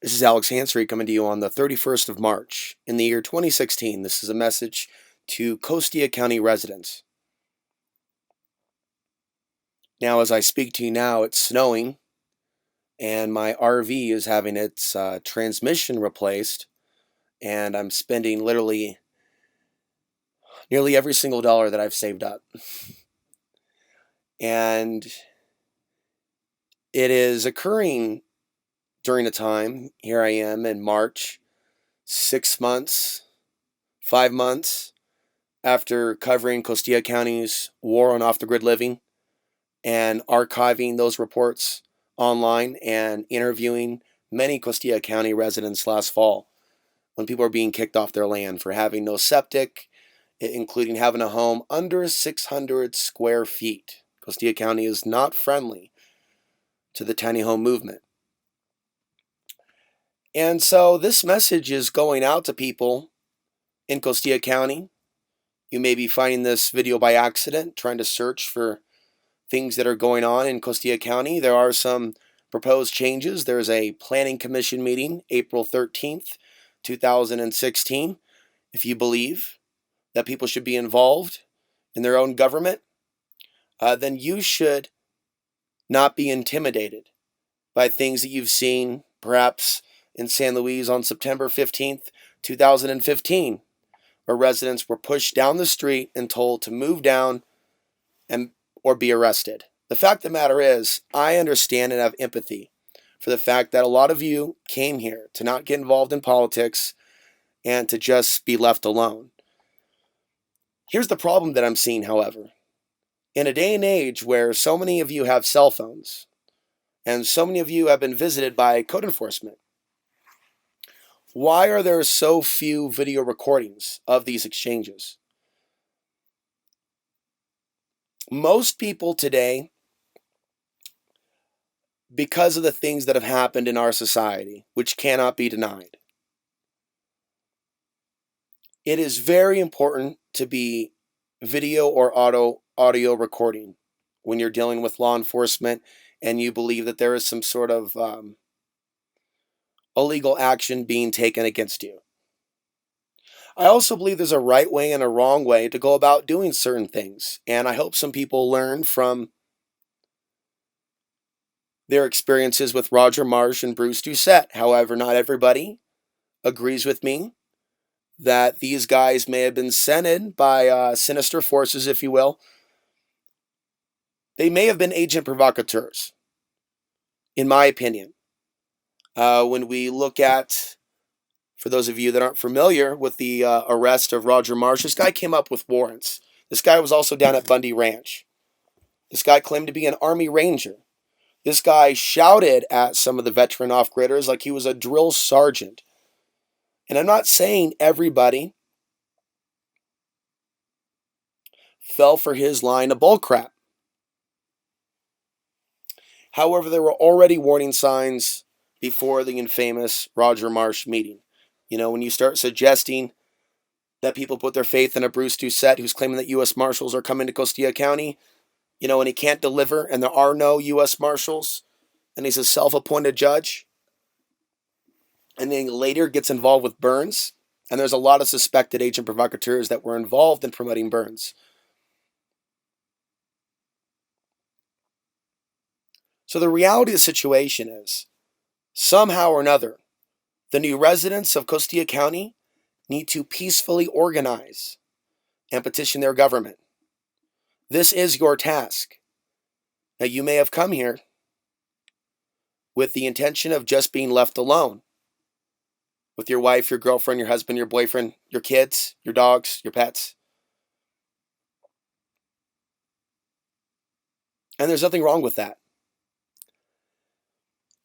This is Alex Hansery coming to you on the 31st of March in the year 2016. This is a message to Costilla County residents. Now, as I speak to you now, it's snowing and my RV is having its transmission replaced, and I'm spending literally nearly every single dollar that I've saved up. And it is occurring during a time, here I am in March, 6 months, 5 months after covering Costilla County's war on off-the-grid living and archiving those reports online and interviewing many Costilla County residents last fall when people are being kicked off their land for having no septic, including having a home under 600 square feet. Costilla County is not friendly to the tiny home movement. And so this message is going out to people in Costilla County. You may be finding this video by accident, trying to search for things that are going on in Costilla County. There are some proposed changes. There's a planning commission meeting April 13th, 2016. If you believe that people should be involved in their own government, then you should not be intimidated by things that you've seen perhaps in San Luis on September 15th, 2015, where residents were pushed down the street and told to move down and or be arrested. The fact of the matter is, I understand and have empathy for the fact that a lot of you came here to not get involved in politics and to just be left alone. Here's the problem that I'm seeing, however. In a day and age where so many of you have cell phones and so many of you have been visited by code enforcement, why are there so few video recordings of these exchanges? Most people today, because of the things that have happened in our society, which cannot be denied, it is very important to be video or audio recording when you're dealing with law enforcement and you believe that there is some sort of illegal action being taken against you. I also believe there's a right way and a wrong way to go about doing certain things, and I hope some people learn from their experiences with Roger Marsh and Bruce Doucette. However, not everybody agrees with me that these guys may have been sent in by sinister forces, if you will. They may have been agent provocateurs, in my opinion. When we look at, for those of you that aren't familiar with the arrest of Roger Marsh, this guy came up with warrants. This guy was also down at Bundy Ranch. This guy claimed to be an Army Ranger. This guy shouted at some of the veteran off-gridders like he was a drill sergeant. And I'm not saying everybody fell for his line of bullcrap. However, there were already warning signs before the infamous Roger Marsh meeting. You know, when you start suggesting that people put their faith in a Bruce Doucette who's claiming that U.S. Marshals are coming to Costilla County, you know, and he can't deliver and there are no U.S. Marshals, and he's a self-appointed judge, and then later gets involved with Burns, and there's a lot of suspected agent provocateurs that were involved in promoting Burns. So the reality of the situation is, somehow or another, the new residents of Costilla County need to peacefully organize and petition their government. This is your task. Now, you may have come here with the intention of just being left alone with your wife, your girlfriend, your husband, your boyfriend, your kids, your dogs, your pets. And there's nothing wrong with that.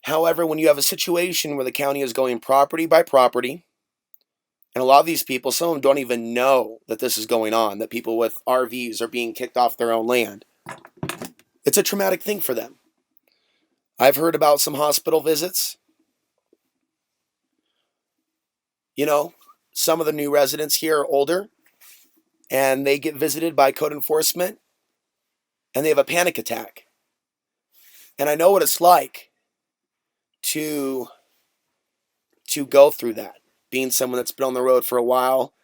However, when you have a situation where the county is going property by property, and a lot of these people, some of them don't even know that this is going on, that people with RVs are being kicked off their own land. It's a traumatic thing for them. I've heard about some hospital visits. You know, some of the new residents here are older, and they get visited by code enforcement, and they have a panic attack. And I know what it's like to to go through that. Being someone that's been on the road for a while,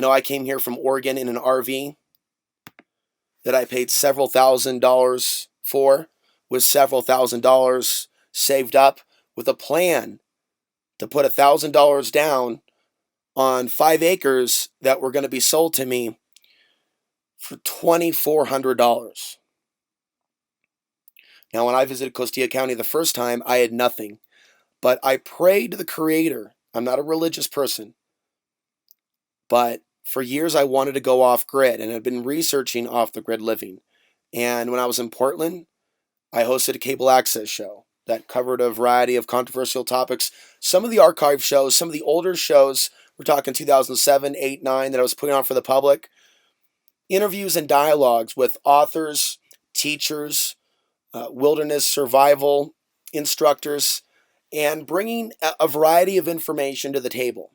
I came here from Oregon in an RV that I paid several $1,000s for, with several $1,000s saved up, with a plan to put $1,000 down on 5 acres that were going to be sold to me for $2,400. Now, when I visited Costilla County the first time, I had nothing, but I prayed to the Creator. I'm not a religious person, but for years I wanted to go off grid and had been researching off the grid living. And when I was in Portland, I hosted a cable access show that covered a variety of controversial topics. Some of the archive shows, some of the older shows, we're talking 2007, 8, 9, that I was putting on for the public. Interviews and dialogues with authors, teachers, wilderness survival instructors, and bringing a variety of information to the table.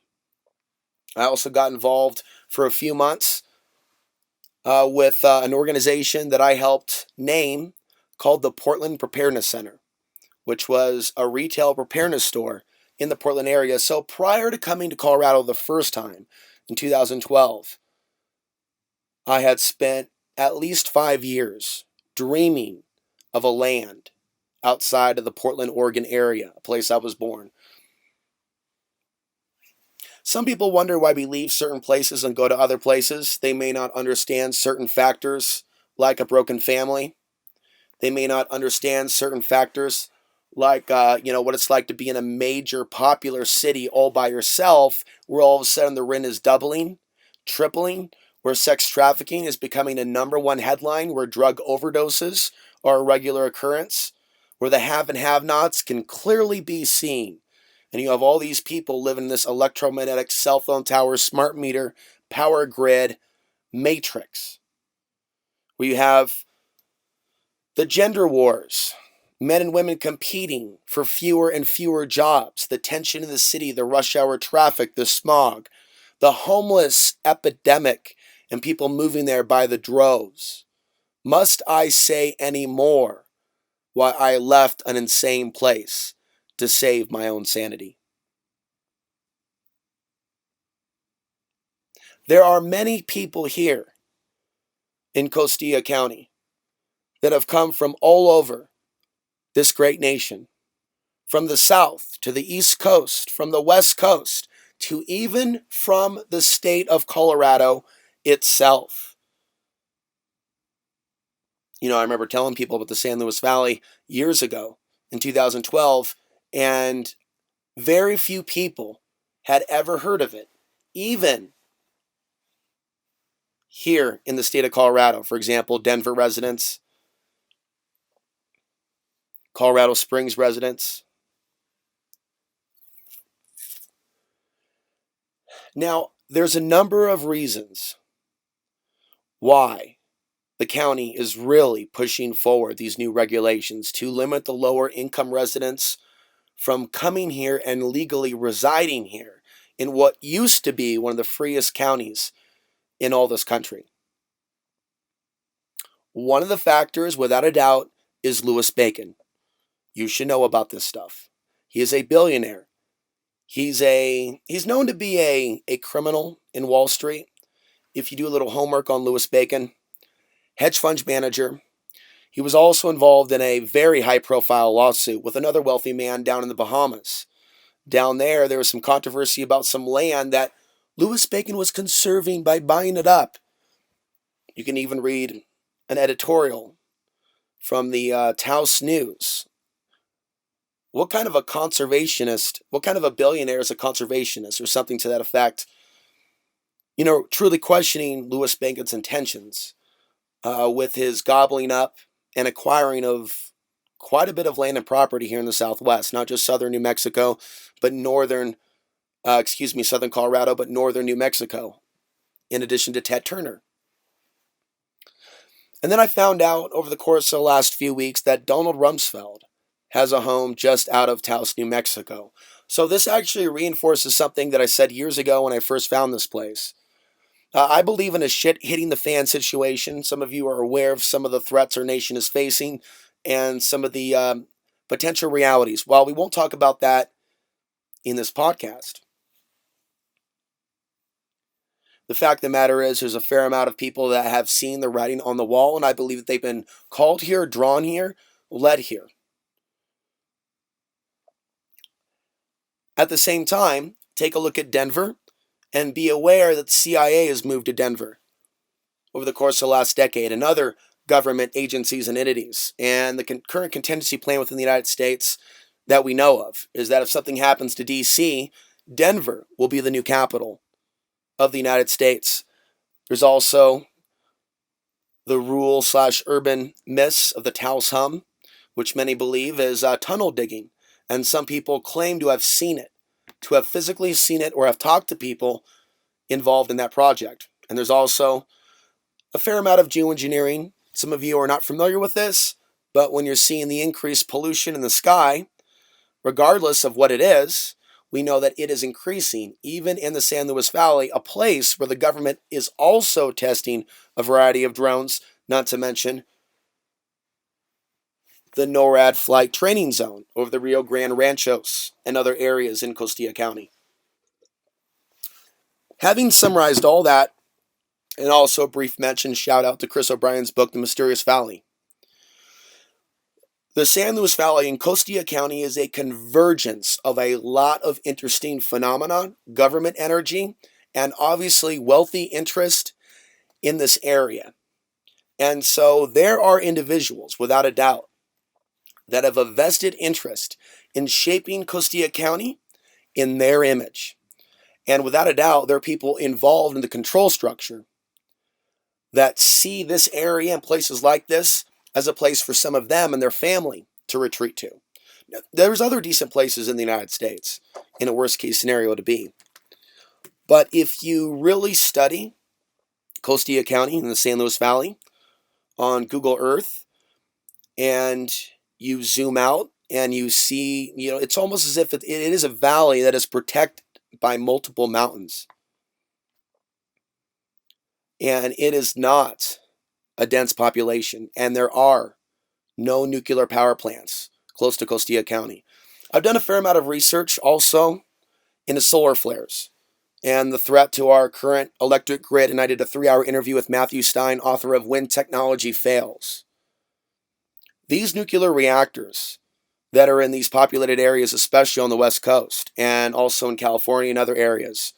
I also got involved for a few months with an organization that I helped name called the Portland Preparedness Center, which was a retail preparedness store in the Portland area. So prior to coming to Colorado the first time in 2012, I had spent at least 5 years dreaming of a land outside of the Portland, Oregon area, a place I was born. Some people wonder why we leave certain places and go to other places. They may not understand certain factors, like a broken family. They may not understand certain factors, like what it's like to be in a major popular city all by yourself, where all of a sudden the rent is doubling, tripling, where sex trafficking is becoming a #1 headline, where drug overdoses are a regular occurrence, where the have and have-nots can clearly be seen. And you have all these people living in this electromagnetic cell phone tower, smart meter, power grid matrix, where you have the gender wars, men and women competing for fewer and fewer jobs, the tension in the city, the rush hour traffic, the smog, the homeless epidemic, and people moving there by the droves. Must I say any more why I left an insane place to save my own sanity? There are many people here in Costilla County that have come from all over this great nation, from the south to the east coast, from the west coast to even from the state of Colorado itself. I remember telling people about the San Luis Valley years ago in 2012, and very few people had ever heard of it, even here in the state of Colorado. For example, Denver residents, Colorado Springs residents. Now, there's a number of reasons why the county is really pushing forward these new regulations to limit the lower income residents from coming here and legally residing here in what used to be one of the freest counties in all this country. One of the factors, without a doubt, is Louis Bacon. You should know about this stuff. He is a billionaire. He's known to be a criminal in Wall Street. If you do a little homework on Louis Bacon, hedge fund manager. He was also involved in a very high-profile lawsuit with another wealthy man down in the Bahamas. Down there was some controversy about some land that Louis Bacon was conserving by buying it up. You can even read an editorial from the Taos News. What kind of a conservationist, what kind of a billionaire is a conservationist, or something to that effect? Truly questioning Louis Bacon's intentions with his gobbling up and acquiring of quite a bit of land and property here in the Southwest, not just southern New Mexico, but southern Colorado, but northern New Mexico, in addition to Ted Turner. And then I found out over the course of the last few weeks that Donald Rumsfeld has a home just out of Taos, New Mexico. So this actually reinforces something that I said years ago when I first found this place. I believe in a shit hitting the fan situation. Some of you are aware of some of the threats our nation is facing and some of the potential realities. While we won't talk about that in this podcast, the fact of the matter is there's a fair amount of people that have seen the writing on the wall, and I believe that they've been called here, drawn here, led here. At the same time, take a look at Denver and be aware that the CIA has moved to Denver over the course of the last decade, and other government agencies and entities. And the current contingency plan within the United States that we know of is that if something happens to D.C., Denver will be the new capital of the United States. There's also the rural/urban myths of the Taos Hum, which many believe is tunnel digging. And some people claim to have seen it, to have physically seen it, or have talked to people involved in that project. And there's also a fair amount of geoengineering. Some of you are not familiar with this, but when you're seeing the increased pollution in the sky, regardless of what it is, we know that it is increasing, even in the San Luis Valley, a place where the government is also testing a variety of drones, not to mention the NORAD flight training zone over the Rio Grande Ranchos and other areas in Costilla County. Having summarized all that, and also a brief mention, shout out to Chris O'Brien's book, The Mysterious Valley. The San Luis Valley in Costilla County is a convergence of a lot of interesting phenomena, government energy, and obviously wealthy interest in this area. And so there are individuals, without a doubt, that have a vested interest in shaping Costilla County in their image. And without a doubt, there are people involved in the control structure that see this area and places like this as a place for some of them and their family to retreat to. There's other decent places in the United States, in a worst case scenario, to be. But if you really study Costilla County in the San Luis Valley on Google Earth, and you zoom out and you see, it's almost as if it is a valley that is protected by multiple mountains. And it is not a dense population, and there are no nuclear power plants close to Costilla County. I've done a fair amount of research also into solar flares and the threat to our current electric grid, and I did a 3-hour interview with Matthew Stein, author of When Technology Fails. These nuclear reactors that are in these populated areas, especially on the West Coast and also in California and other areas,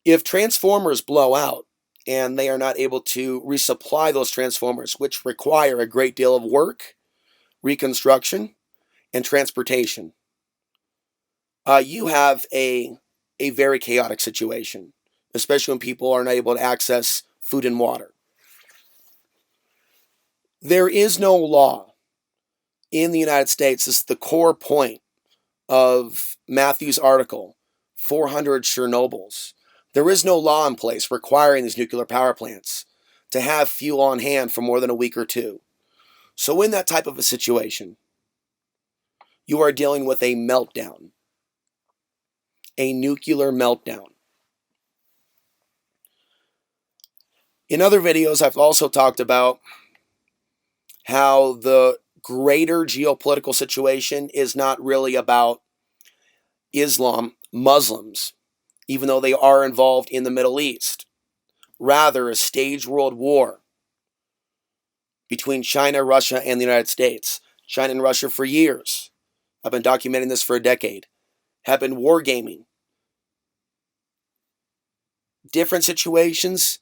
if transformers blow out and they are not able to resupply those transformers, which require a great deal of work, reconstruction, and transportation, you have a very chaotic situation, especially when people are not able to access food and water. There is no law in the United States. This is the core point of Matthew's article, 400 Chernobyls. There is no law in place requiring these nuclear power plants to have fuel on hand for more than a week or two. So in that type of a situation, you are dealing with a meltdown, a nuclear meltdown. In other videos, I've also talked about how the greater geopolitical situation is not really about Islam, Muslims, even though they are involved in the Middle East. Rather, a staged world war between China, Russia, and the United States. China and Russia for years, I've been documenting this for a decade, have been wargaming. Different situations,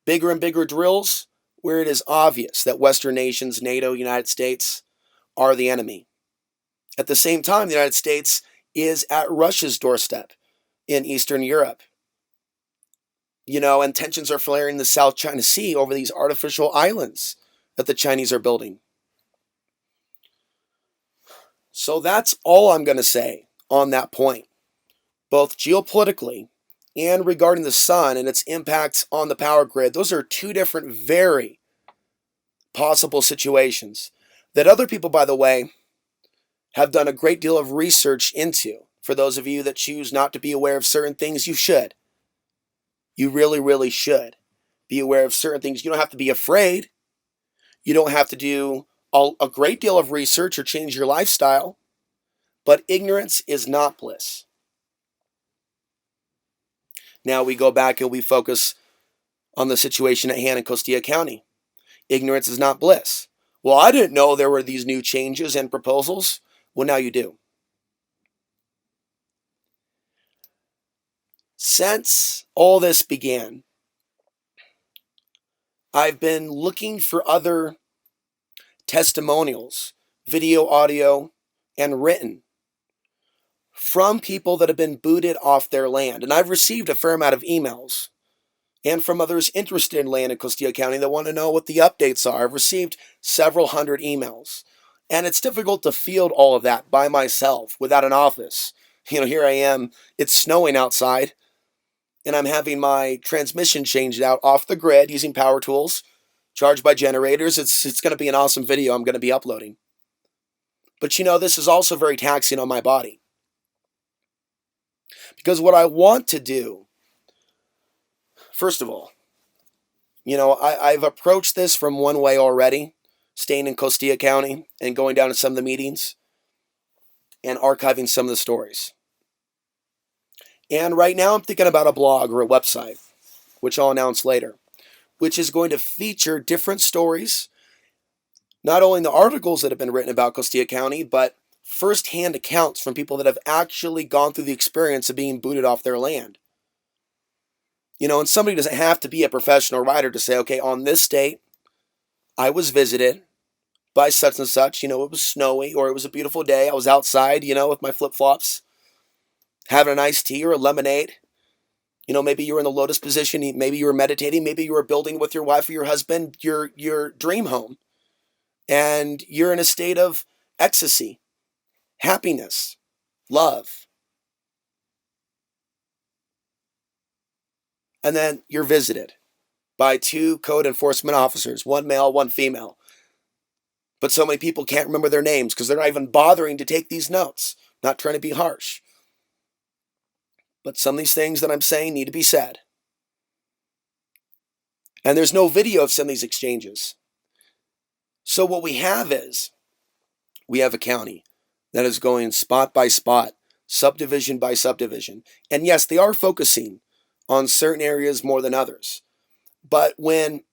bigger and bigger drills, where it is obvious that Western nations, NATO, United States, are the enemy. At the same time, the United States is at Russia's doorstep in Eastern Europe. And tensions are flaring in the South China Sea over these artificial islands that the Chinese are building. So that's all I'm going to say on that point, both geopolitically and regarding the sun and its impacts on the power grid. Those are two different, very possible situations that other people, by the way, have done a great deal of research into. For those of you that choose not to be aware of certain things, you should. You really, really should be aware of certain things. You don't have to be afraid. You don't have to do a great deal of research or change your lifestyle, but ignorance is not bliss. Now we go back and we focus on the situation at hand in Costilla County. Ignorance is not bliss. Well, I didn't know there were these new changes and proposals. Well, now you do. Since all this began, I've been looking for other testimonials, video, audio, and written, from people that have been booted off their land. And I've received a fair amount of emails, and from others interested in land in Costilla County that want to know what the updates are. I've received several hundred emails, and it's difficult to field all of that by myself without an office. Here I am, it's snowing outside, and I'm having my transmission changed out off the grid using power tools, charged by generators. It's going to be an awesome video I'm going to be uploading. But this is also very taxing on my body. Because what I want to do, first of all, I've approached this from one way already, staying in Costilla County and going down to some of the meetings and archiving some of the stories. And right now I'm thinking about a blog or a website, which I'll announce later, which is going to feature different stories, not only in the articles that have been written about Costilla County, but first-hand accounts from people that have actually gone through the experience of being booted off their land. And somebody doesn't have to be a professional writer to say, okay, on this date, I was visited by such and such. It was snowy or it was a beautiful day. I was outside, with my flip-flops, having an iced tea or a lemonade. Maybe you were in the lotus position. Maybe you were meditating. Maybe you were building with your wife or your husband your dream home. And you're in a state of ecstasy, happiness, love. And then you're visited by two code enforcement officers, one male, one female. But so many people can't remember their names because they're not even bothering to take these notes. Not trying to be harsh. But some of these things that I'm saying need to be said. And there's no video of some of these exchanges. So what we have is, we have a county that is going spot by spot, subdivision by subdivision. And yes, they are focusing on certain areas more than others. But when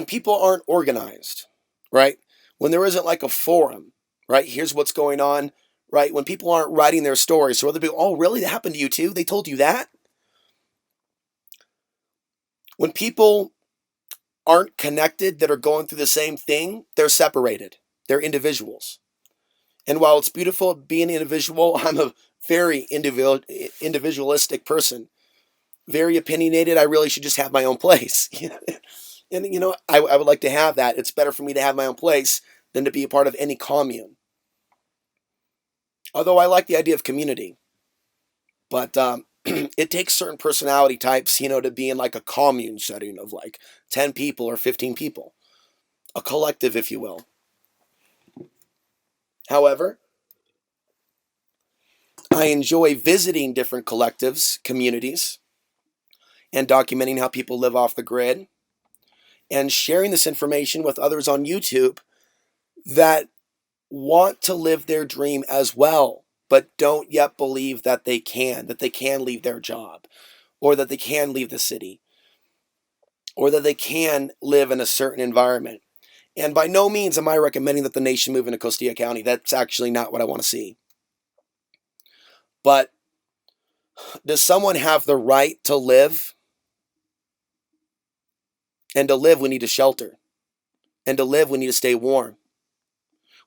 people aren't organized, right? When there isn't like a forum, right? Here's what's going on, right? When people aren't writing their stories, so other people, oh, really? That happened to you too? They told you that? When people aren't connected that are going through the same thing, they're separated. They're individuals. And while it's beautiful being an individual, I'm a very individualistic person. Very opinionated. I really should just have my own place. And, I would like to have that. It's better for me to have my own place than to be a part of any commune. Although I like the idea of community. But it takes certain personality types, to be in like a commune setting of like 10 people or 15 people. A collective, if you will. However, I enjoy visiting different collectives, communities, and documenting how people live off the grid, and sharing this information with others on YouTube that want to live their dream as well, but don't yet believe that they can leave their job, or that they can leave the city, or that they can live in a certain environment. And by no means am I recommending that the nation move into Costilla County. That's actually not what I want to see. But does someone have the right to live? And to live, we need a shelter. And to live, we need to stay warm.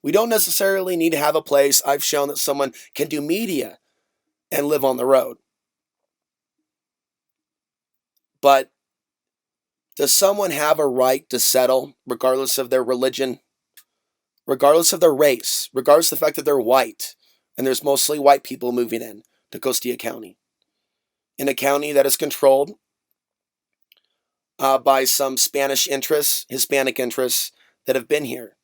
We don't necessarily need to have a place. I've shown that someone can do media and live on the road. But does someone have a right to settle regardless of their religion, regardless of their race, regardless of the fact that they're white? And there's mostly white people moving in to Costilla County. In a county that is controlled by some Spanish interests, Hispanic interests that have been here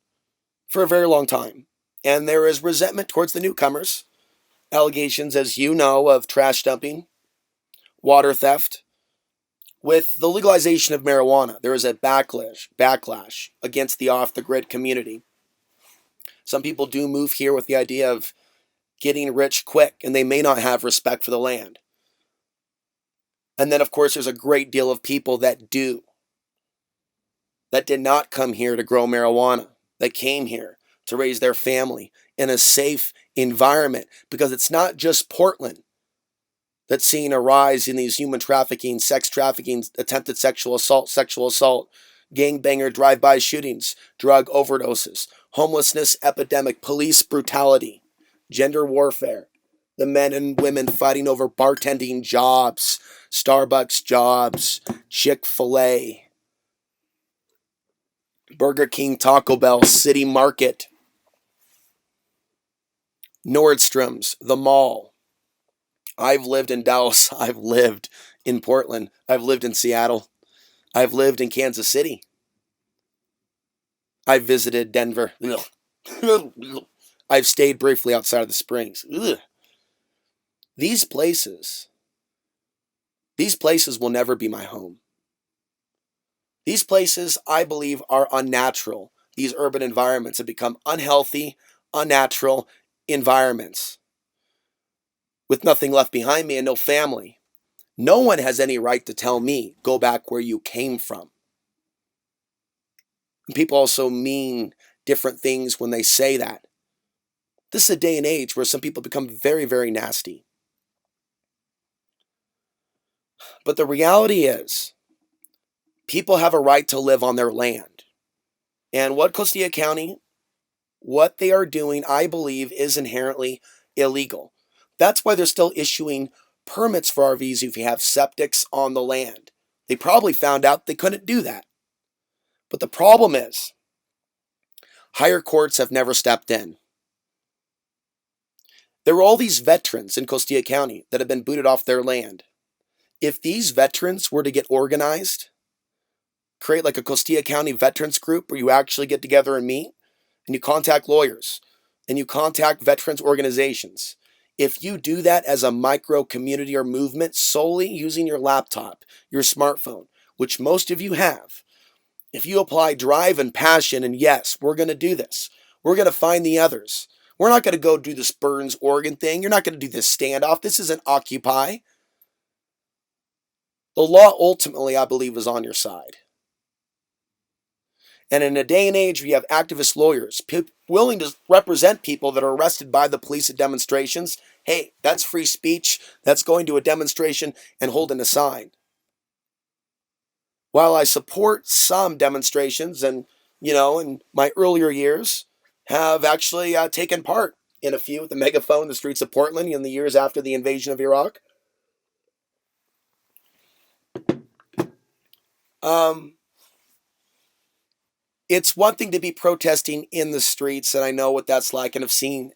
for a very long time. And there is resentment towards the newcomers. Allegations, as you know, of trash dumping, water theft. With the legalization of marijuana, there is a backlash against the off-the-grid community. Some people do move here with the idea of getting rich quick, and they may not have respect for the land. And then, of course, there's a great deal of people that do, that did not come here to grow marijuana, that came here to raise their family in a safe environment, because it's not just Portland that's seeing a rise in these human trafficking, sex trafficking, attempted sexual assault, gangbanger drive-by shootings, drug overdoses, homelessness epidemic, police brutality, gender warfare, the men and women fighting over bartending jobs, Starbucks jobs, Chick-fil-A, Burger King, Taco Bell, City Market, Nordstrom's, the mall. I've lived in Dallas. I've lived in Portland. I've lived in Seattle. I've lived in Kansas City. I've visited Denver. I've stayed briefly outside of the Springs. These places will never be my home. These places, I believe, are unnatural. These urban environments have become unhealthy, unnatural environments with nothing left behind me and no family. No one has any right to tell me, go back where you came from. And people also mean different things when they say that. This is a day and age where some people become very, very nasty. But the reality is, people have a right to live on their land. And what Costilla County, what they are doing, I believe, is inherently illegal. That's why they're still issuing permits for RVs if you have septics on the land. They probably found out they couldn't do that. But the problem is, higher courts have never stepped in. There are all these veterans in Costilla County that have been booted off their land. If these veterans were to get organized, create like a Costilla County veterans group where you actually get together and meet, and you contact lawyers, and you contact veterans organizations. If you do that as a micro community or movement solely using your laptop, your smartphone, which most of you have, if you apply drive and passion, and yes, we're going to do this. We're going to find the others. We're not going to go do this Burns, Oregon thing. You're not going to do this standoff. This isn't Occupy. The law ultimately, I believe, is on your side. And in a day and age where you have activist lawyers willing to represent people that are arrested by the police at demonstrations, hey, that's free speech. That's going to a demonstration and holding a sign. While I support some demonstrations and, in my earlier years, have actually taken part in a few with the megaphone in the streets of Portland in the years after the invasion of Iraq. It's one thing to be protesting in the streets, and I know what that's like, and I've seen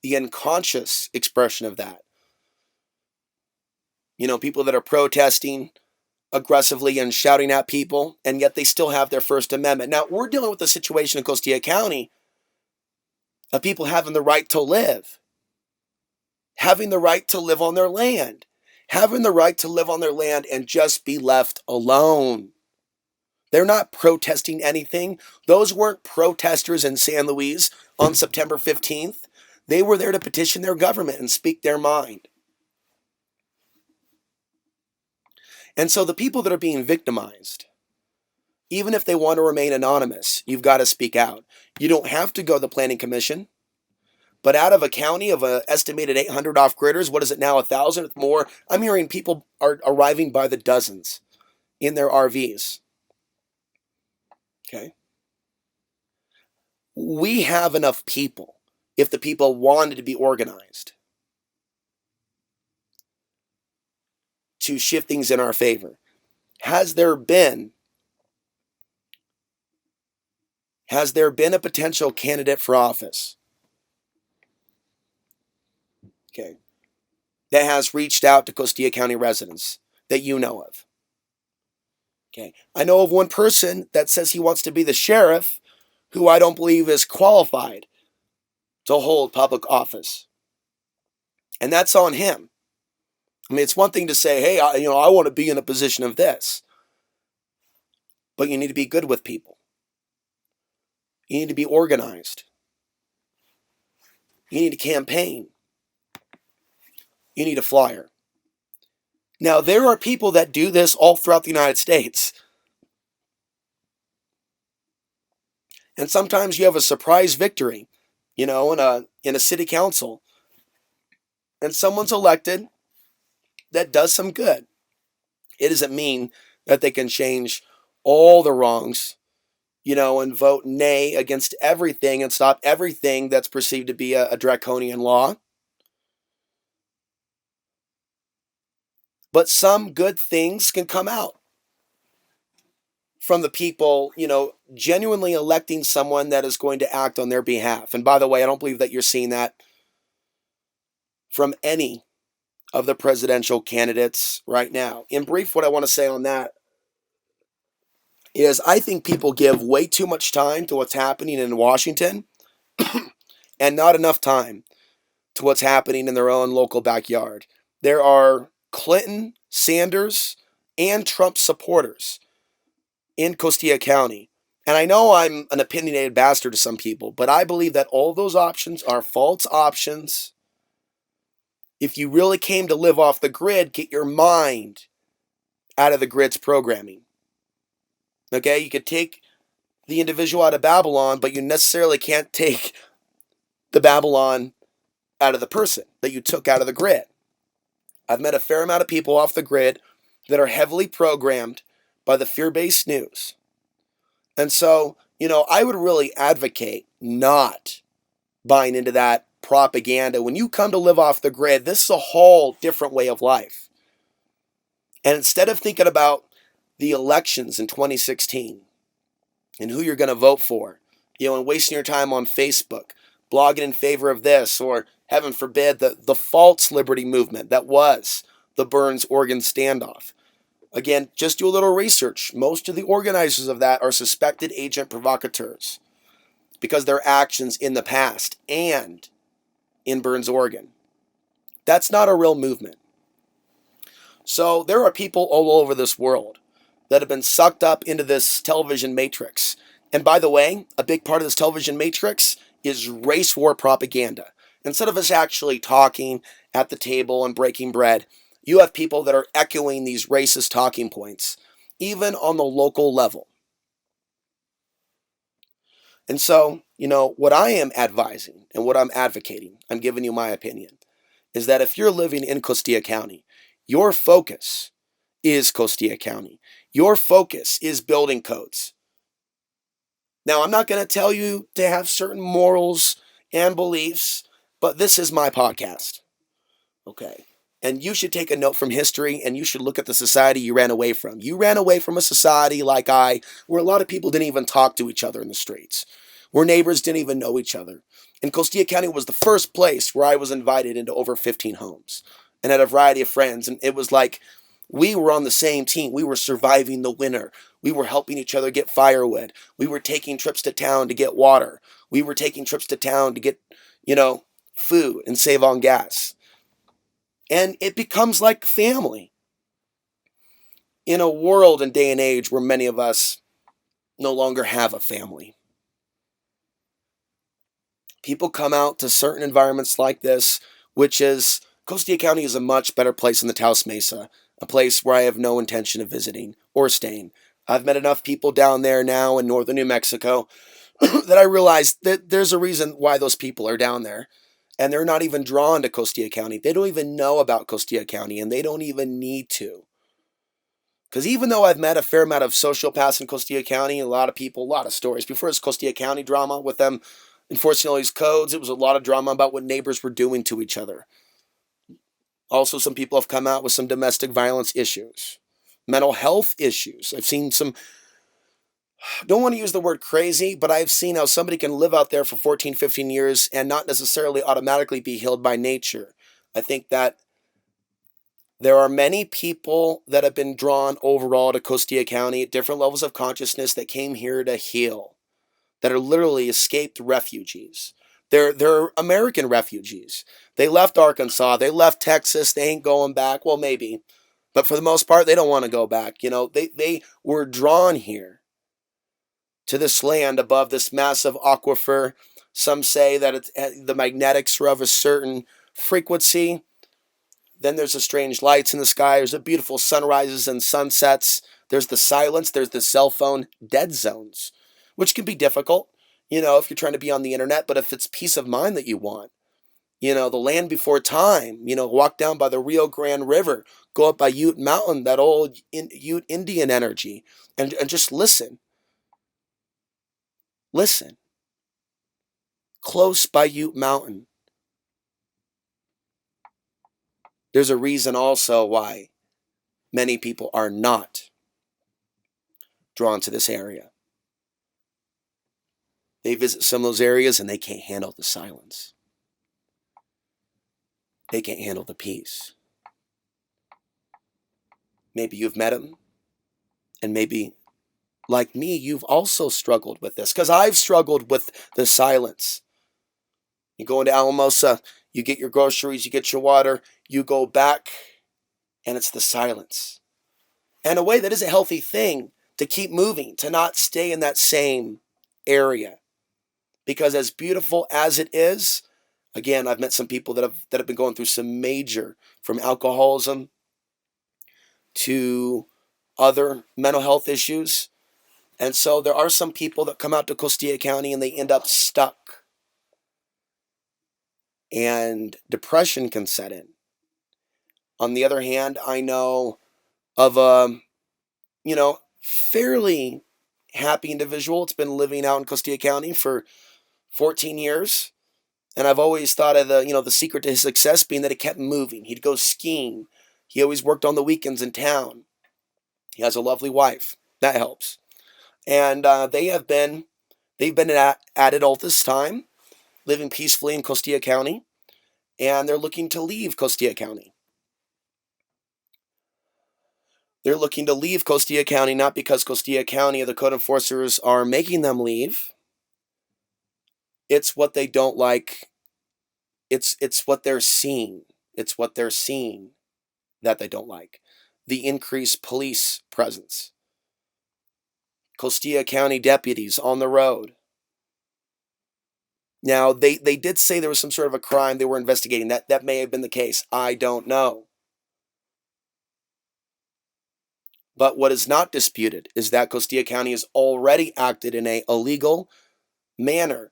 the unconscious expression of that. People that are protesting aggressively and shouting at people, and yet they still have their First Amendment. Now, we're dealing with a situation in Costilla County of people having the right to live, having the right to live on their land, having the right to live on their land and just be left alone. They're not protesting anything. Those weren't protesters in San Luis on September 15th. They were there to petition their government and speak their mind. And so the people that are being victimized, even if they want to remain anonymous, you've got to speak out. You don't have to go to the Planning Commission. But out of a county of an estimated 800 off-gridders, what is it now, 1,000 more? I'm hearing people are arriving by the dozens in their RVs. Okay? We have enough people, if the people wanted to be organized, to shift things in our favor. Has there been a potential candidate for office, okay, that has reached out to Costilla County residents that you know of? Okay. I know of one person that says he wants to be the sheriff, who I don't believe is qualified to hold public office. And that's on him. I mean, it's one thing to say, hey, I want to be in a position of this. But you need to be good with people. You need to be organized. You need a campaign. You need a flyer. Now, there are people that do this all throughout the United States. And sometimes you have a surprise victory, in a city council. And someone's elected that does some good. It doesn't mean that they can change all the wrongs, and vote nay against everything and stop everything that's perceived to be a draconian law. But some good things can come out from the people, genuinely electing someone that is going to act on their behalf. And by the way, I don't believe that you're seeing that from any of the presidential candidates right now. In brief, what I want to say on that is I think people give way too much time to what's happening in Washington and not enough time to what's happening in their own local backyard. There are Clinton, Sanders, and Trump supporters in Costilla County. And I know I'm an opinionated bastard to some people, but I believe that all those options are false options. If you really came to live off the grid, get your mind out of the grid's programming. Okay, you could take the individual out of Babylon, but you necessarily can't take the Babylon out of the person that you took out of the grid. I've met a fair amount of people off the grid that are heavily programmed by the fear-based news. And so, I would really advocate not buying into that propaganda. When you come to live off the grid, this is a whole different way of life. And instead of thinking about the elections in 2016 and who you're going to vote for, and wasting your time on Facebook, blogging in favor of this, or heaven forbid, the false liberty movement that was the Burns-Oregon standoff. Again, just do a little research. Most of the organizers of that are suspected agent provocateurs because their actions in the past and in Burns, Oregon. That's not a real movement. So there are people all over this world that have been sucked up into this television matrix. And by the way, a big part of this television matrix is race war propaganda. Instead of us actually talking at the table and breaking bread, you have people that are echoing these racist talking points, even on the local level. And so, what I am advising and what I'm advocating, I'm giving you my opinion, is that if you're living in Costilla County, your focus is Costilla County. Your focus is building codes. Now, I'm not going to tell you to have certain morals and beliefs, but this is my podcast. Okay. And you should take a note from history and you should look at the society you ran away from. You ran away from a society like where a lot of people didn't even talk to each other in the streets, where neighbors didn't even know each other. And Costilla County was the first place where I was invited into over 15 homes and had a variety of friends. And it was like we were on the same team. We were surviving the winter. We were helping each other get firewood. We were taking trips to town to get water. We were taking trips to town to get, food and save on gas. And it becomes like family in a world and day and age where many of us no longer have a family. People come out to certain environments like this, which is, Costilla County is a much better place than the Taos Mesa, a place where I have no intention of visiting or staying. I've met enough people down there now in northern New Mexico that I realize that there's a reason why those people are down there. And they're not even drawn to Costilla County. They don't even know about Costilla County, and they don't even need to. Because even though I've met a fair amount of sociopaths in Costilla County, a lot of people, a lot of stories. Before it's Costilla County drama with them enforcing all these codes, it was a lot of drama about what neighbors were doing to each other. Also, some people have come out with some domestic violence issues, mental health issues. I've seen some, don't want to use the word crazy, but I've seen how somebody can live out there for 14, 15 years and not necessarily automatically be healed by nature. I think that there are many people that have been drawn overall to Costilla County at different levels of consciousness that came here to heal, that are literally escaped refugees. They're American refugees. They left Arkansas. They left Texas. They ain't going back. Well, maybe. But for the most part, they don't want to go back. They were drawn here to this land above this massive aquifer, Some say that the magnetics are of a certain frequency. Then there's the strange lights in the sky. There's the beautiful sunrises and sunsets. There's the silence. There's the cell phone dead zones, which can be difficult, if you're trying to be on the internet. But if it's peace of mind that you want, the land before time, walk down by the Rio Grande River, go up by Ute Mountain, that old Ute Indian energy, and just listen. Listen. Close by Ute Mountain. There's a reason also why many people are not drawn to this area. They visit some of those areas and they can't handle the silence. They can't handle the peace. Maybe you've met them, and maybe, like me, you've also struggled with this, because I've struggled with the silence. You go into Alamosa, you get your groceries, you get your water, you go back, and it's the silence. And in a way, that is a healthy thing, to keep moving, to not stay in that same area. Because as beautiful as it is, again, I've met some people that have been going through some major, from alcoholism to other mental health issues. And so there are some people that come out to Costilla County and they end up stuck. And depression can set in. On the other hand, I know of a, fairly happy individual. It's been living out in Costilla County for 14 years. And I've always thought of the secret to his success being that he kept moving. He'd go skiing. He always worked on the weekends in town. He has a lovely wife. That helps. And they've been at it all this time, living peacefully in Costilla County, and they're looking to leave Costilla County. They're looking to leave Costilla County not because Costilla County or the code enforcers are making them leave. It's what they don't like. It's what they're seeing. It's what they're seeing that they don't like. The increased police presence. Costilla County deputies on the road. Now, they did say there was some sort of a crime they were investigating. That may have been the case. I don't know. But what is not disputed is that Costilla County has already acted in an illegal manner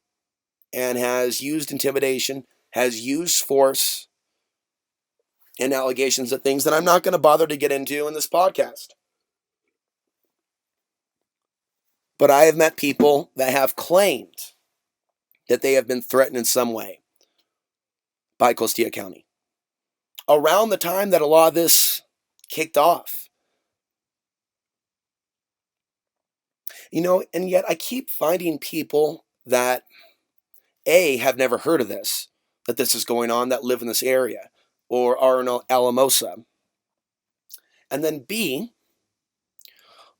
and has used intimidation, has used force, and allegations of things that I'm not going to bother to get into in this podcast. But I have met people that have claimed that they have been threatened in some way by Costilla County. Around the time that a lot of this kicked off, and yet I keep finding people that, A, have never heard of this, that this is going on, that live in this area, or are in Alamosa. And then B,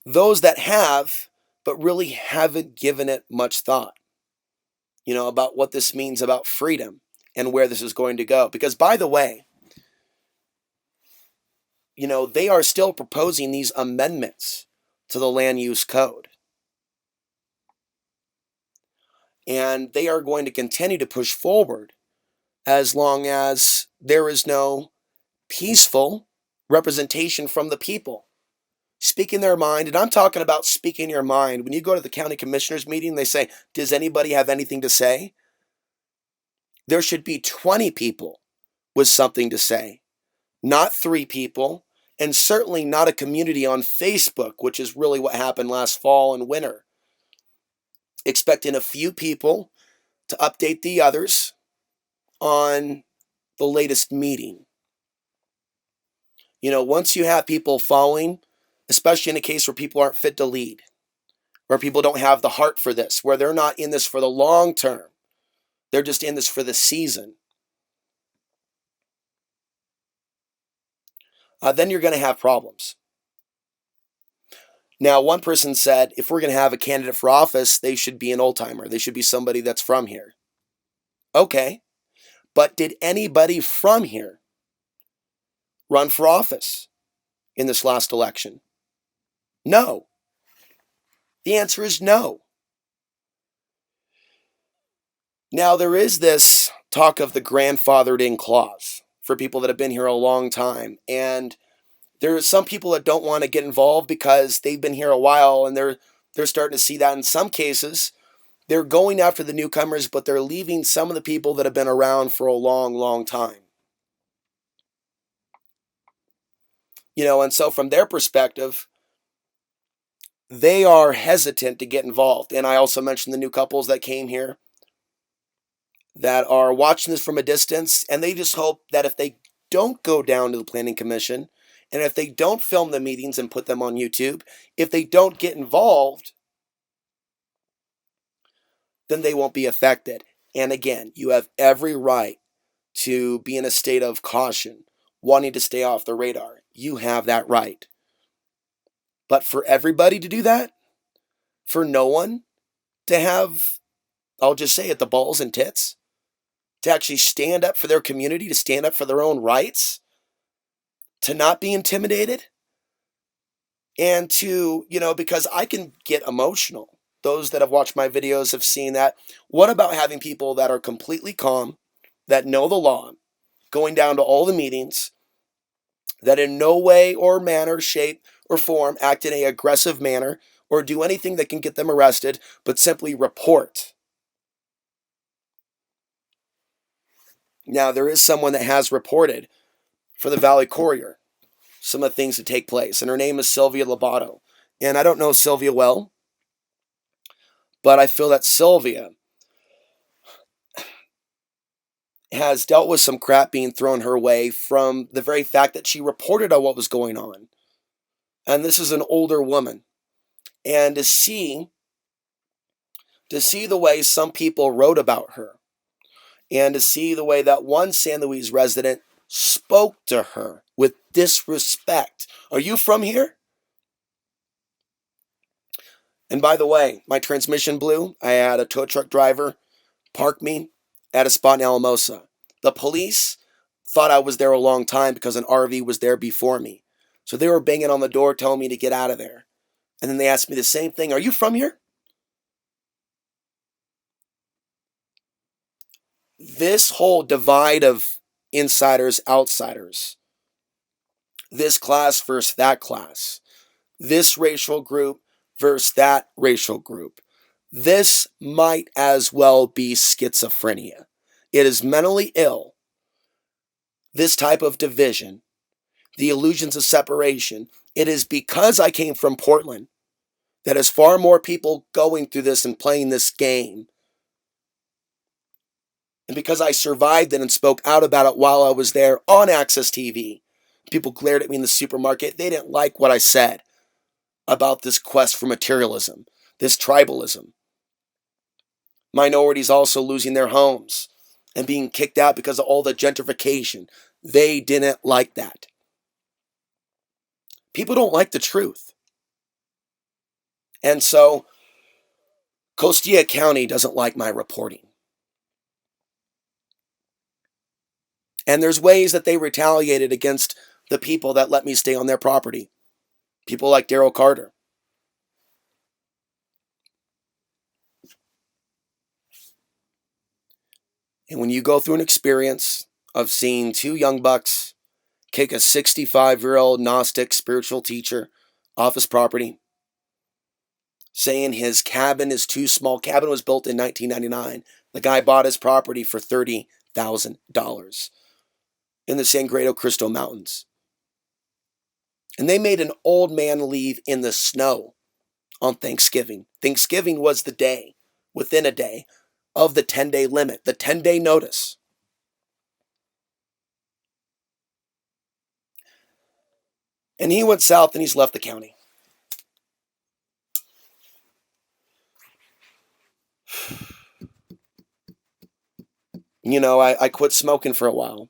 those that have, but really haven't given it much thought, about what this means about freedom and where this is going to go. Because, by the way, they are still proposing these amendments to the land use code. And they are going to continue to push forward as long as there is no peaceful representation from the people speaking their mind. And I'm talking about speaking your mind. When you go to the county commissioners meeting, they say, does anybody have anything to say? There should be 20 people with something to say, not 3 people, and certainly not a community on Facebook, which is really what happened last fall and winter. Expecting a few people to update the others on the latest meeting. Once you have people following, especially in a case where people aren't fit to lead, where people don't have the heart for this, where they're not in this for the long term, they're just in this for the season, then you're going to have problems. Now, one person said, if we're going to have a candidate for office, they should be an old-timer. They should be somebody that's from here. Okay, but did anybody from here run for office in this last election? No. The answer is no. Now, there is this talk of the grandfathered in clause for people that have been here a long time. And there are some people that don't want to get involved because they've been here a while, and they're starting to see that in some cases they're going after the newcomers, but they're leaving some of the people that have been around for a long, long time. And so from their perspective, they are hesitant to get involved. And I also mentioned the new couples that came here that are watching this from a distance, and they just hope that if they don't go down to the planning commission, and if they don't film the meetings and put them on YouTube, if they don't get involved, then they won't be affected. And again, you have every right to be in a state of caution, wanting to stay off the radar. You have that right. But for everybody to do that, for no one to have, I'll just say it, the balls and tits, to actually stand up for their community, to stand up for their own rights, to not be intimidated, and to, because I can get emotional. Those that have watched my videos have seen that. What about having people that are completely calm, that know the law, going down to all the meetings, that in no way or manner, shape, or form act in an aggressive manner or do anything that can get them arrested, but simply report? Now, there is someone that has reported for the Valley Courier some of the things that take place, and her name is Sylvia Lobato. And I don't know Sylvia well, but I feel that Sylvia has dealt with some crap being thrown her way from the very fact that she reported on what was going on. And this is an older woman. And to see the way some people wrote about her, and to see the way that one San Luis resident spoke to her with disrespect. Are you from here? And by the way, my transmission blew. I had a tow truck driver park me at a spot in Alamosa. The police thought I was there a long time because an RV was there before me. So they were banging on the door telling me to get out of there. And then they asked me the same thing. Are you from here? This whole divide of insiders, outsiders, this class versus that class, this racial group versus that racial group, this might as well be schizophrenia. It is mentally ill. This type of division, the illusions of separation, it is because I came from Portland that is far more people going through this and playing this game. And because I survived it and spoke out about it while I was there on Access TV, people glared at me in the supermarket. They didn't like what I said about this quest for materialism, this tribalism. Minorities also losing their homes and being kicked out because of all the gentrification. They didn't like that. People don't like the truth. And so Costilla County doesn't like my reporting. And there's ways that they retaliated against the people that let me stay on their property. People like Daryl Carter. And when you go through an experience of seeing two young bucks kick a 65-year-old Gnostic spiritual teacher off his property, saying his cabin is too small. Cabin was built in 1999. The guy bought his property for $30,000 in the Sagredo Cristo Mountains. And they made an old man leave in the snow on Thanksgiving. Thanksgiving was the day, within a day, of the 10-day limit, the 10-day notice. And he went south and he's left the county. I quit smoking for a while.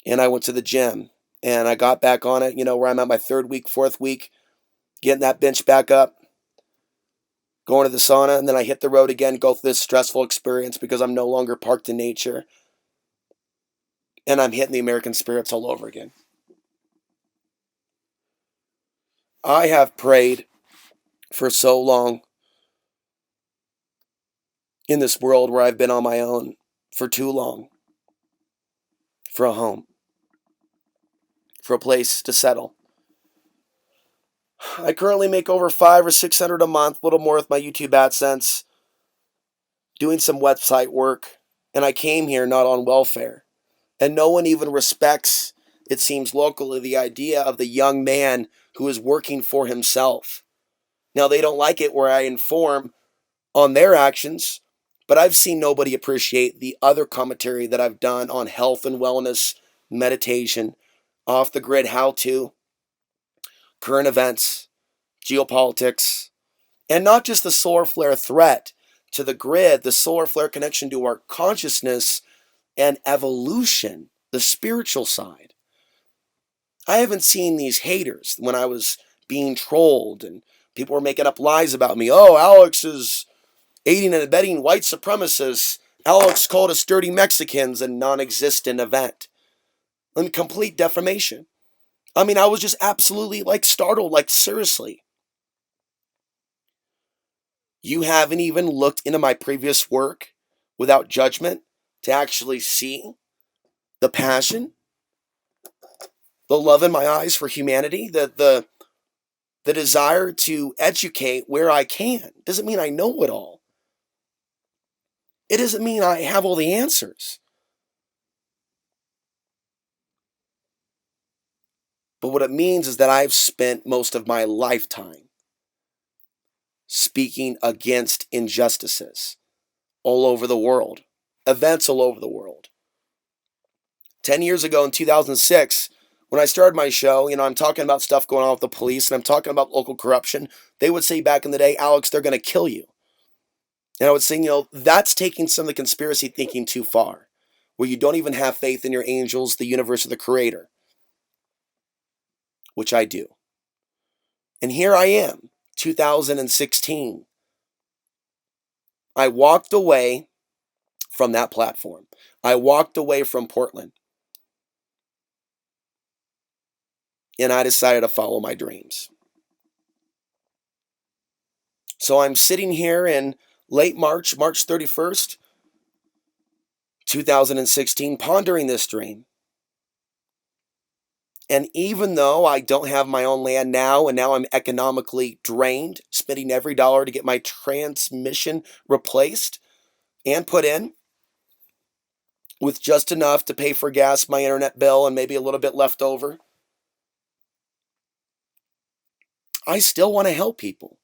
And I went to the gym. And I got back on it, where I'm at my third week, fourth week, getting that bench back up, going to the sauna, and then I hit the road again, go through this stressful experience because I'm no longer parked in nature. And I'm hitting the American spirits all over again. I have prayed for so long in this world where I've been on my own for too long, for a home, for a place to settle. I currently make over 500 or 600 a month, a little more with my YouTube AdSense, doing some website work, and I came here not on welfare. And no one even respects, it seems locally, the idea of the young man who is working for himself. Now, they don't like it where I inform on their actions, but I've seen nobody appreciate the other commentary that I've done on health and wellness, meditation, off the grid how to, current events, geopolitics, and not just the solar flare threat to the grid, the solar flare connection to our consciousness and evolution, the spiritual side. I haven't seen these haters when I was being trolled and people were making up lies about me. Oh, Alex is aiding and abetting white supremacists. Alex called us dirty Mexicans, a non-existent event. And complete defamation. I mean, I was just absolutely startled, seriously. You haven't even looked into my previous work without judgment to actually see the passion, the love in my eyes for humanity, the desire to educate where I can. Doesn't mean I know it all. It doesn't mean I have all the answers. But what it means is that I've spent most of my lifetime speaking against injustices all over the world, events all over the world. 10 years ago in 2006, when I started my show, I'm talking about stuff going on with the police and I'm talking about local corruption. They would say back in the day, Alex, they're going to kill you. And I would say, that's taking some of the conspiracy thinking too far, where you don't even have faith in your angels, the universe, or the creator, which I do. And here I am, 2016. I walked away from that platform. I walked away from Portland. And I decided to follow my dreams. So I'm sitting here in late March 31st, 2016, pondering this dream. And even though I don't have my own land now, and now I'm economically drained, spending every dollar to get my transmission replaced and put in, with just enough to pay for gas, my internet bill, and maybe a little bit left over, I still want to help people.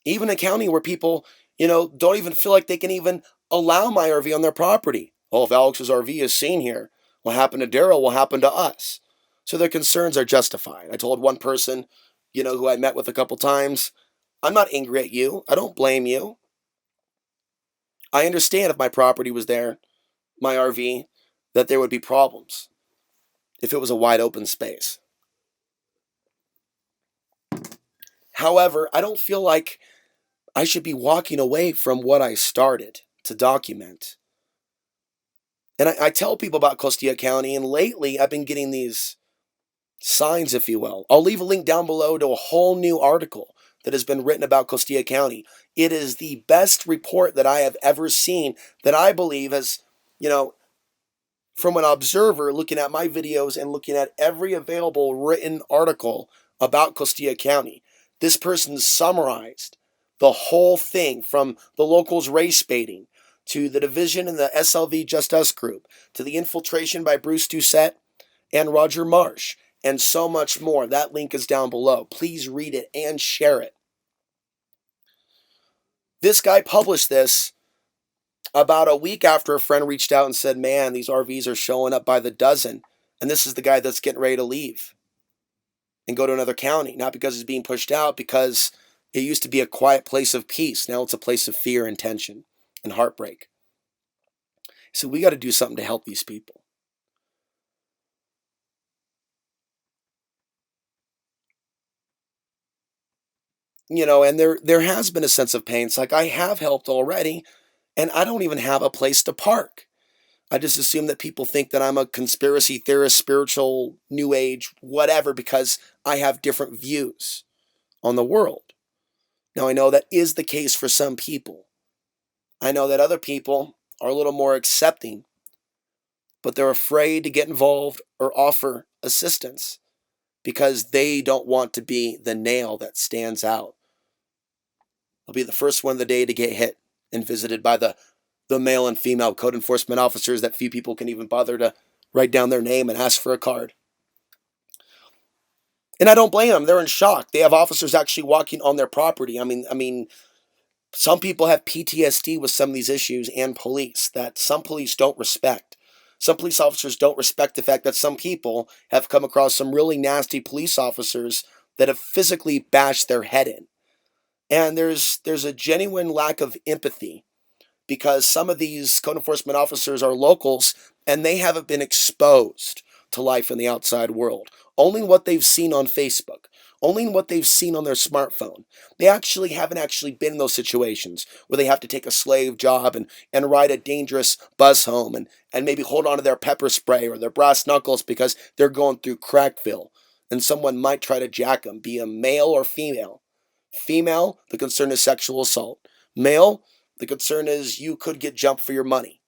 Even in a county where people, don't even feel like they can even allow my RV on their property. Well, if Alex's RV is seen here, what happened to Daryl will happen to us. So their concerns are justified. I told one person, who I met with a couple times, I'm not angry at you. I don't blame you. I understand if my property was there, my RV, that there would be problems if it was a wide open space. However, I don't feel like I should be walking away from what I started to document. And I tell people about Costilla County, and lately I've been getting these signs, if you will. I'll leave a link down below to a whole new article that has been written about Costilla County. It is the best report that I have ever seen that I believe has, from an observer looking at my videos and looking at every available written article about Costilla County. This person summarized the whole thing from the locals race baiting to the division in the SLV Just Us group to the infiltration by Bruce Doucette and Roger Marsh and so much more. That link is down below. Please read it and share it. This guy published this about a week after a friend reached out and said, man, these RVs are showing up by the dozen. And this is the guy that's getting ready to leave and go to another county. Not because he's being pushed out, because it used to be a quiet place of peace. Now it's a place of fear and tension and heartbreak. So we got to do something to help these people. And there has been a sense of pain. It's like I have helped already, and I don't even have a place to park. I just assume that people think that I'm a conspiracy theorist, spiritual, new age, whatever, because I have different views on the world. Now, I know that is the case for some people. I know that other people are a little more accepting, but they're afraid to get involved or offer assistance because they don't want to be the nail that stands out. They'll be the first one of the day to get hit and visited by the male and female code enforcement officers that few people can even bother to write down their name and ask for a card. And I don't blame them. They're in shock. They have officers actually walking on their property. I mean, some people have PTSD with some of these issues, and police that some police don't respect. Some police officers don't respect the fact that some people have come across some really nasty police officers that have physically bashed their head in. And there's a genuine lack of empathy because some of these code enforcement officers are locals and they haven't been exposed to life in the outside world. Only what they've seen on Facebook, only what they've seen on their smartphone. They actually haven't actually been in those situations where they have to take a slave job and ride a dangerous bus home and maybe hold on to their pepper spray or their brass knuckles because they're going through Crackville and someone might try to jack them, be a male or female. Female, the concern is sexual assault. Male, the concern is you could get jumped for your money,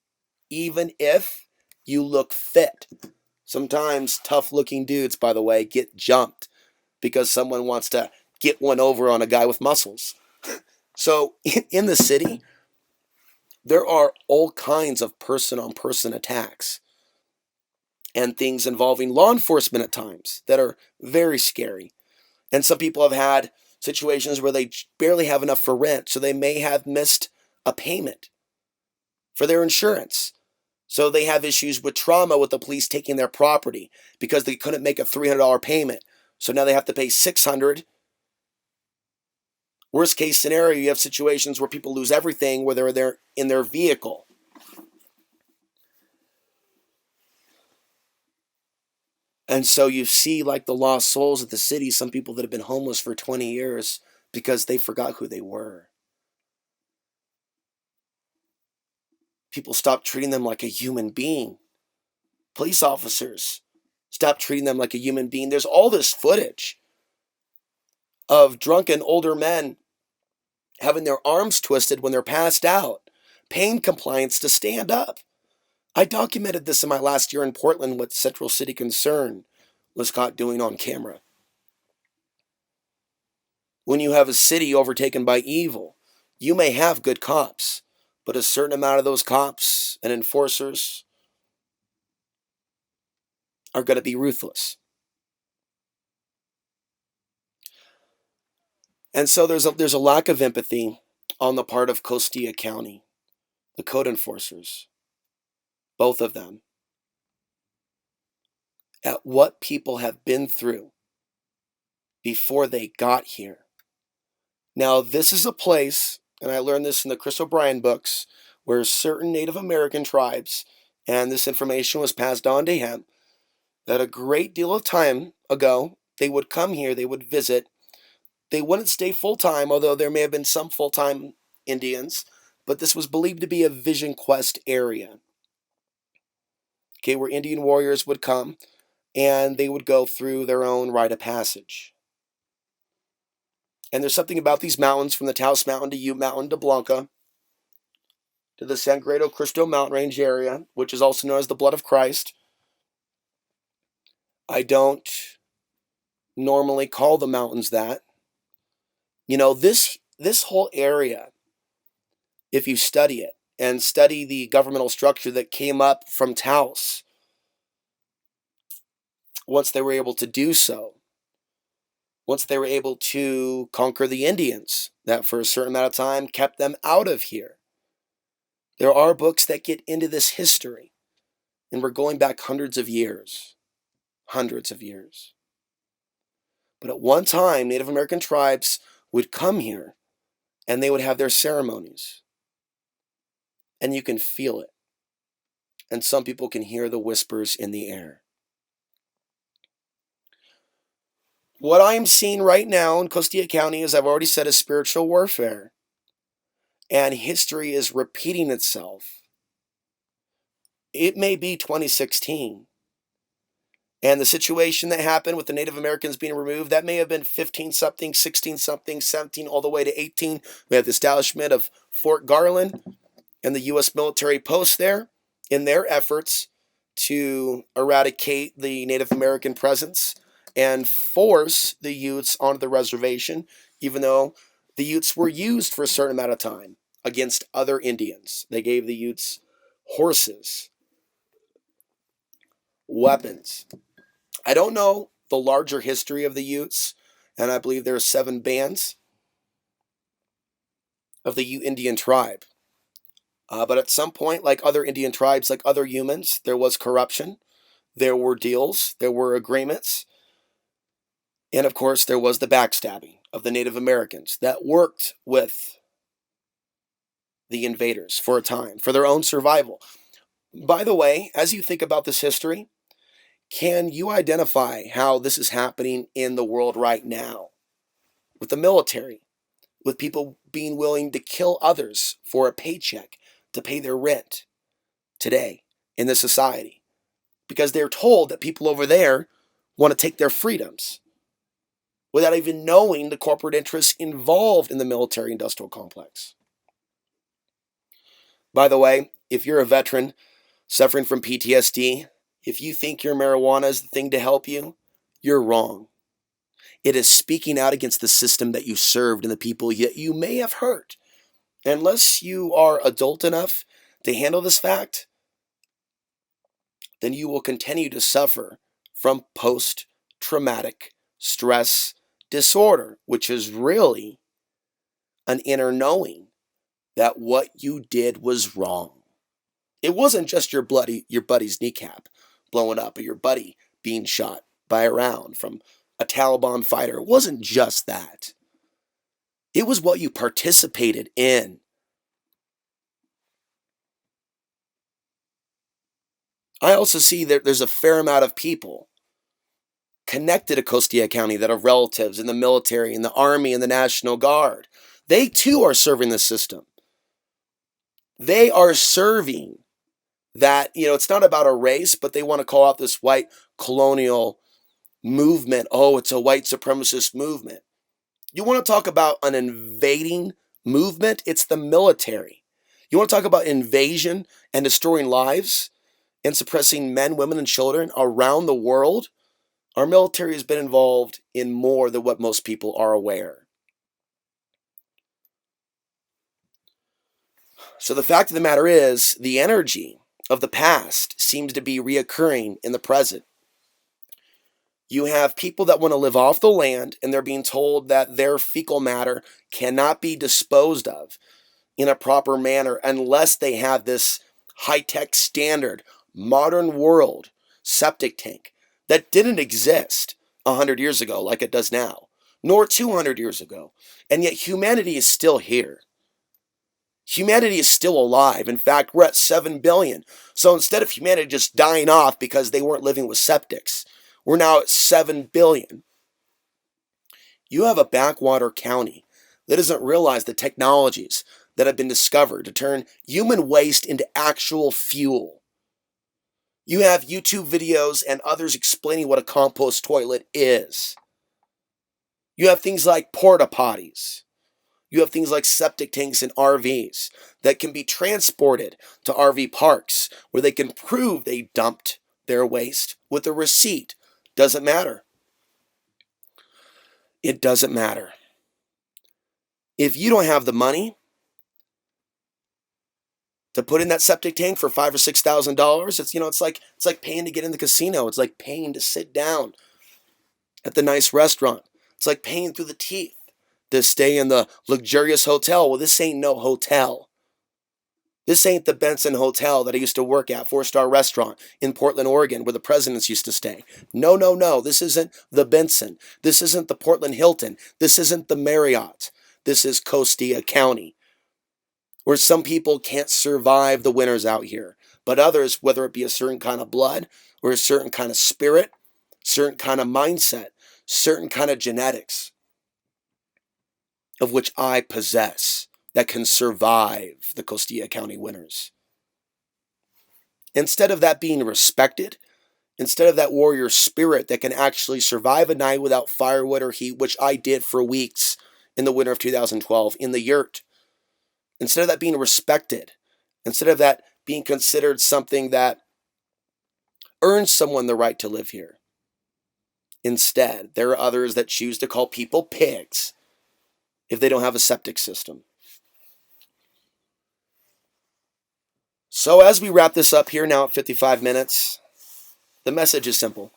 even if you look fit. Sometimes tough looking dudes, by the way, get jumped because someone wants to get one over on a guy with muscles. So in the city, there are all kinds of person on person attacks and things involving law enforcement at times that are very scary. And some people have had situations where they barely have enough for rent, so they may have missed a payment for their insurance. So they have issues with trauma with the police taking their property because they couldn't make a $300 payment. So now they have to pay $600. Worst case scenario, you have situations where people lose everything where they're there in their vehicle. And so you see like the lost souls of the city, some people that have been homeless for 20 years because they forgot who they were. People stop treating them like a human being. Police officers stop treating them like a human being. There's all this footage of drunken older men having their arms twisted when they're passed out, pain compliance to stand up. I documented this in my last year in Portland, what Central City Concern was caught doing on camera. When you have a city overtaken by evil, you may have good cops, but a certain amount of those cops and enforcers are going to be ruthless. And so there's a lack of empathy on the part of Costilla County, the code enforcers, both of them, at what people have been through before they got here. Now, this is a place, and I learned this in the Chris O'Brien books, where certain Native American tribes, and this information was passed on to him, that a great deal of time ago, they would come here, they would visit. They wouldn't stay full-time, although there may have been some full-time Indians, but this was believed to be a vision quest area. Okay, where Indian warriors would come, and they would go through their own rite of passage. And there's something about these mountains, from the Taos Mountain to Ute Mountain to Blanca, to the Sagredo Cristo Mountain Range area, which is also known as the Blood of Christ. I don't normally call the mountains that. You know, this whole area, if you study it, and study the governmental structure that came up from Taos, once they were able to do so, once they were able to conquer the Indians, that for a certain amount of time kept them out of here. There are books that get into this history, and we're going back hundreds of years. Hundreds of years. But at one time, Native American tribes would come here, and they would have their ceremonies. And you can feel it. And some people can hear the whispers in the air. What I'm seeing right now in Costilla County, as I've already said, is spiritual warfare. And history is repeating itself. It may be 2016. And the situation that happened with the Native Americans being removed, that may have been 15-something, 16-something, 17, all the way to 18. We have the establishment of Fort Garland. and the U.S. military posts there in their efforts to eradicate the Native American presence and force the Utes onto the reservation, even though the Utes were used for a certain amount of time against other Indians. They gave the Utes horses, weapons. I don't know the larger history of the Utes, and I believe there are 7 bands of the Ute Indian tribe. But at some point, like other Indian tribes, like other humans, there was corruption, there were deals, there were agreements, and of course, there was the backstabbing of the Native Americans that worked with the invaders for a time, for their own survival. By the way, as you think about this history, can you identify how this is happening in the world right now? With the military, with people being willing to kill others for a paycheck to pay their rent today in this society because they're told that people over there want to take their freedoms without even knowing the corporate interests involved in the military industrial complex. By the way, if you're a veteran suffering from PTSD, if you think your marijuana is the thing to help you, you're wrong. It is speaking out against the system that you served and the people that you may have hurt. Unless you are adult enough to handle this fact, then you will continue to suffer from post-traumatic stress disorder, which is really an inner knowing that what you did was wrong. It wasn't just your buddy's kneecap blowing up or your buddy being shot by a round from a Taliban fighter. It wasn't just that. It was what you participated in. I also see that there's a fair amount of people connected to Costilla County that are relatives in the military, in the Army, and the National Guard. They too are serving the system. They are serving that, it's not about a race, but they want to call out this white colonial movement. Oh, it's a white supremacist movement. You want to talk about an invading movement? It's the military. You want to talk about invasion and destroying lives and suppressing men, women, and children around the world? Our military has been involved in more than what most people are aware. So the fact of the matter is, the energy of the past seems to be reoccurring in the present. You have people that want to live off the land, and they're being told that their fecal matter cannot be disposed of in a proper manner unless they have this high-tech standard, modern world septic tank that didn't exist 100 years ago like it does now, nor 200 years ago. And yet humanity is still here. Humanity is still alive. In fact, we're at 7 billion. So instead of humanity just dying off because they weren't living with septics, we're now at 7 billion. You have a backwater county that doesn't realize the technologies that have been discovered to turn human waste into actual fuel. You have YouTube videos and others explaining what a compost toilet is. You have things like porta potties. You have things like septic tanks in RVs that can be transported to RV parks where they can prove they dumped their waste with a receipt. Doesn't matter. It doesn't matter. If you don't have the money to put in that septic tank for $5,000 or $6,000, it's like paying to get in the casino. It's like paying to sit down at the nice restaurant. It's like paying through the teeth to stay in the luxurious hotel. Well, this ain't no hotel. This ain't the Benson Hotel that I used to work at, 4-star restaurant in Portland, Oregon, where the presidents used to stay. No. This isn't the Benson. This isn't the Portland Hilton. This isn't the Marriott. This is Costilla County, where some people can't survive the winters out here. But others, whether it be a certain kind of blood or a certain kind of spirit, certain kind of mindset, certain kind of genetics, of which I possess, that can survive the Costilla County winters. Instead of that being respected, instead of that warrior spirit that can actually survive a night without firewood or heat, which I did for weeks in the winter of 2012 in the yurt, instead of that being respected instead of that being considered something that earns someone the right to live here. Instead, there are others that choose to call people pigs if they don't have a septic system. So as we wrap this up here now at 55 minutes, the message is simple.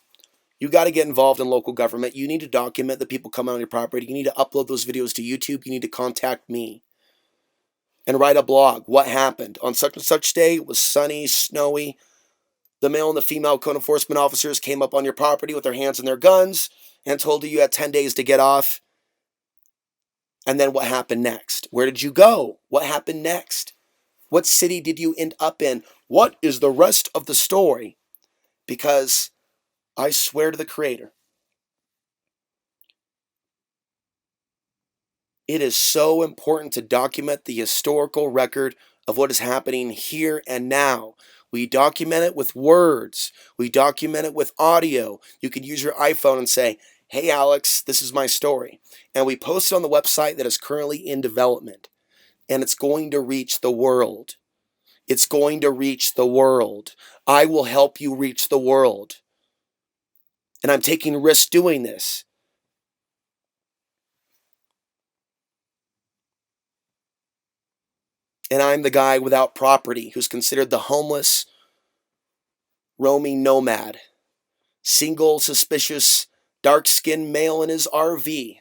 You got to get involved in local government. You need to document the people coming on your property. You need to upload those videos to YouTube. You need to contact me and write a blog. What happened? On such and such day, it was sunny, snowy. The male and the female code enforcement officers came up on your property with their hands on their guns and told you had 10 days to get off. And then what happened next? Where did you go? What happened next? What city did you end up in? What is the rest of the story? Because I swear to the Creator, it is so important to document the historical record of what is happening here and now. We document it with words. We document it with audio. You can use your iPhone and say, hey, Alex, this is my story. And we post it on the website that is currently in development. And it's going to reach the world. It's going to reach the world. I will help you reach the world. And I'm taking risks doing this. And I'm the guy without property who's considered the homeless, roaming nomad, single, suspicious, dark-skinned male in his RV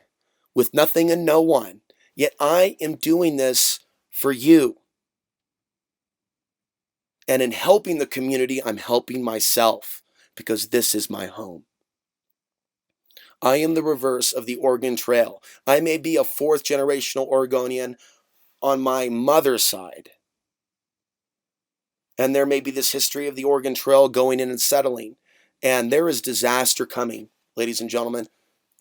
with nothing and no one. Yet I am doing this for you. And in helping the community, I'm helping myself because this is my home. I am the reverse of the Oregon Trail. I may be a fourth generational Oregonian on my mother's side. And there may be this history of the Oregon Trail going in and settling. And there is disaster coming, ladies and gentlemen,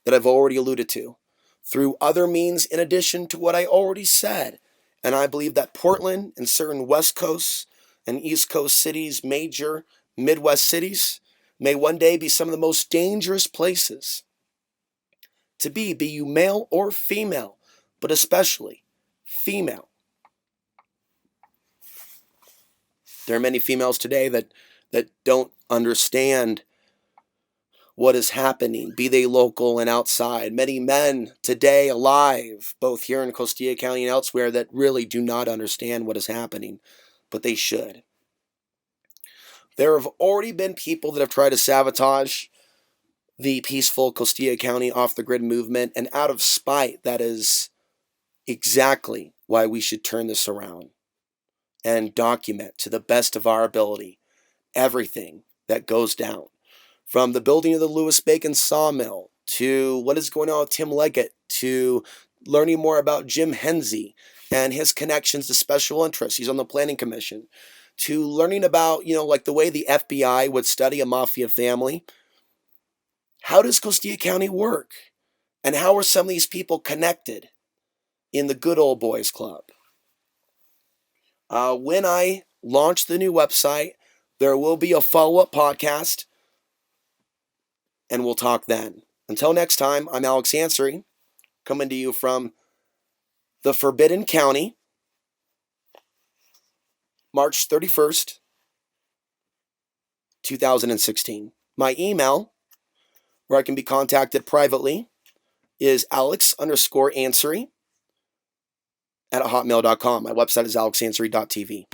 that I've already alluded to, through other means in addition to what I already said. And I believe that Portland and certain West Coast and East Coast cities, major Midwest cities, may one day be some of the most dangerous places to be you male or female, but especially female. There are many females today that don't understand what is happening, be they local and outside. Many men today alive, both here in Costilla County and elsewhere, that really do not understand what is happening, but they should. There have already been people that have tried to sabotage the peaceful Costilla County off-the-grid movement, and out of spite, that is exactly why we should turn this around and document to the best of our ability everything that goes down. From the building of the Lewis Bacon sawmill, to what is going on with Tim Leggett, to learning more about Jim Hensey and his connections to special interests. He's on the Planning Commission. To learning about, like the way the FBI would study a mafia family. How does Costilla County work? And how are some of these people connected in the good old boys club? When I launch the new website, there will be a follow-up podcast, and we'll talk then. Until next time, I'm Alex Ansary, coming to you from the Forbidden County, March 31st, 2016. My email, where I can be contacted privately, is alex_ansary@hotmail.com. My website is alexansary.tv.